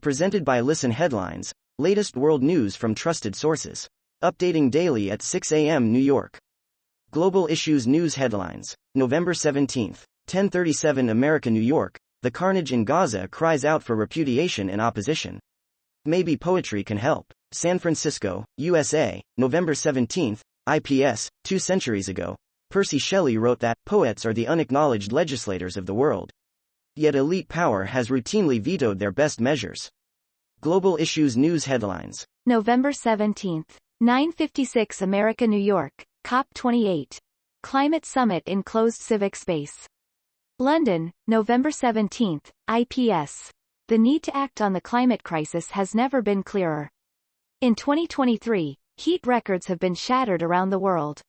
Presented by Listen Headlines, latest world news from trusted sources. Updating daily at 6 a.m. New York. Global Issues News Headlines. November 17, 10:37 America, New York. The carnage in Gaza cries out for repudiation and opposition. Maybe poetry can help. San Francisco, USA, November 17, IPS. 2 centuries ago, Percy Shelley wrote that poets are the unacknowledged legislators of the world. Yet elite power has routinely vetoed their best measures. Global Issues News Headlines. November 17, 9:56 America, New York. COP28. Climate Summit in closed civic space. London, November 17, IPS. The need to act on the climate crisis has never been clearer. In 2023, heat records have been shattered around the world.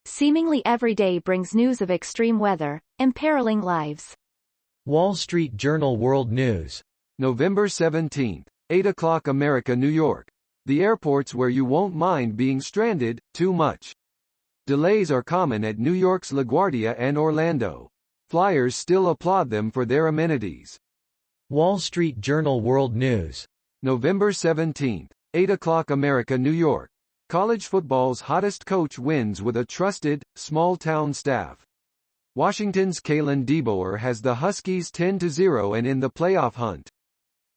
Seemingly every day brings news of extreme weather, imperiling lives. Wall Street Journal World News. November 17, 8 o'clock America, New York. The airports where you won't mind being stranded, too much. Delays are common at New York's LaGuardia and Orlando. Flyers still applaud them for their amenities. Wall Street Journal World News. November 17, 8 o'clock America, New York. College football's hottest coach wins with a trusted, small-town staff. Washington's Kalen DeBoer has the Huskies 10-0 and in the playoff hunt.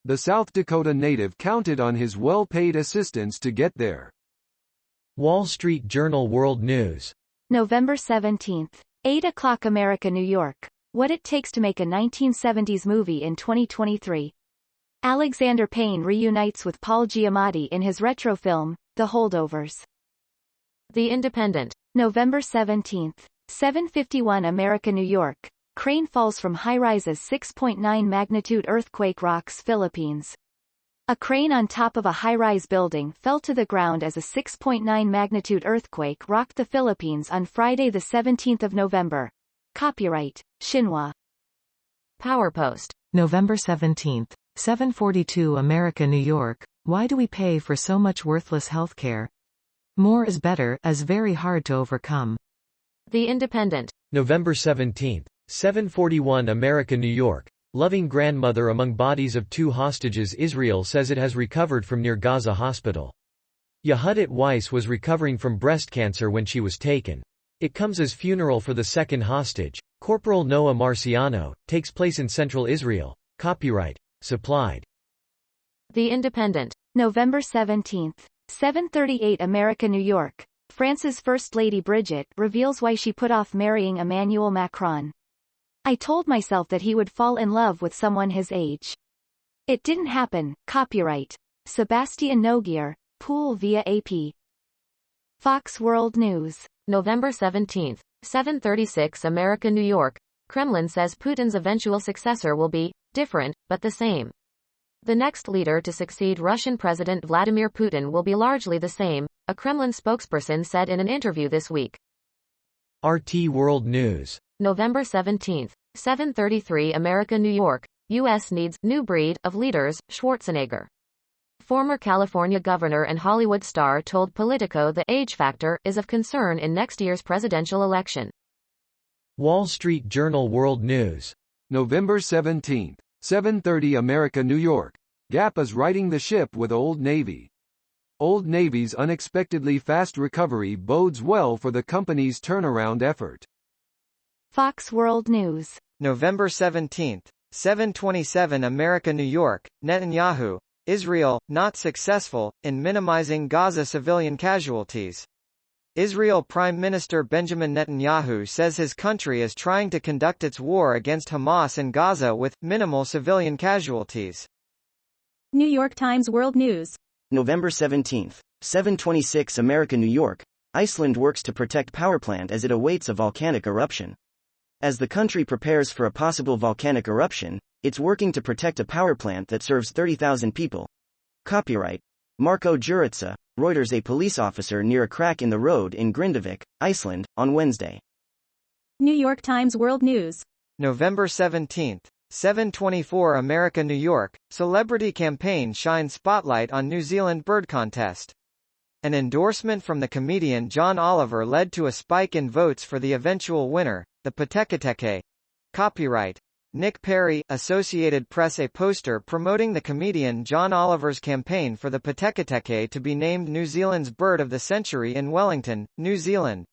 The South Dakota native counted on his well-paid assistants to get there. Wall Street Journal World News. November 17, 8 o'clock America, New York. What it takes to make a 1970s movie in 2023. Alexander Payne reunites with Paul Giamatti in his retro film, The Holdovers. The Independent. November 17, 7:51 America, New York. Crane falls from high-rise's 6.9 magnitude earthquake rocks Philippines. A crane on top of a high-rise building fell to the ground as a 6.9 magnitude earthquake rocked the Philippines on Friday the 17th of November. Copyright, Xinhua. PowerPost. November 17, 7:42 America, New York. Why do we pay for so much worthless healthcare? More is better is very hard to overcome. The Independent. November 17, 7:41 America, New York. Loving grandmother among bodies of 2 hostages. Israel says it has recovered from near Gaza hospital. Yehudit Weiss was recovering from breast cancer when she was taken. It comes as funeral for the second hostage, Corporal Noah Marciano, takes place in central Israel. Copyright, supplied. The Independent. November 17, 7:38 America, New York. France's First Lady Brigitte reveals why she put off marrying Emmanuel Macron. I told myself that he would fall in love with someone his age. It didn't happen. Copyright, Sébastien Noguier, Pool via AP. Fox World News. November 17, 7:36 America, New York. Kremlin says Putin's eventual successor will be different, but the same. The next leader to succeed Russian President Vladimir Putin will be largely the same, a Kremlin spokesperson said in an interview this week. RT World News. November 17, 7:33 America, New York. U.S. needs new breed of leaders, Schwarzenegger. Former California governor and Hollywood star told Politico the age factor is of concern in next year's presidential election. Wall Street Journal World News. November 17, 7:30 America, New York. Gap is righting the ship with Old Navy. Old Navy's unexpectedly fast recovery bodes well for the company's turnaround effort. Fox World News. November 17, 7:27 America, New York. Netanyahu, Israel, not successful in minimizing Gaza civilian casualties. Israel Prime Minister Benjamin Netanyahu says his country is trying to conduct its war against Hamas in Gaza with minimal civilian casualties. New York Times World News. November 17, 7:26 America, New York. Iceland works to protect power plant as it awaits a volcanic eruption. As the country prepares for a possible volcanic eruption, it's working to protect a power plant that serves 30,000 people. Copyright, Marco Juritsa, Reuters. A police officer near a crack in the road in Grindavik, Iceland, on Wednesday. New York Times World News. November 17, 7:24 America, New York. Celebrity campaign shines spotlight on New Zealand bird contest. An endorsement from the comedian John Oliver led to a spike in votes for the eventual winner, the Patekateke. Copyright, Nick Perry, Associated Press. A poster promoting the comedian John Oliver's campaign for the Patekateke to be named New Zealand's Bird of the Century in Wellington, New Zealand.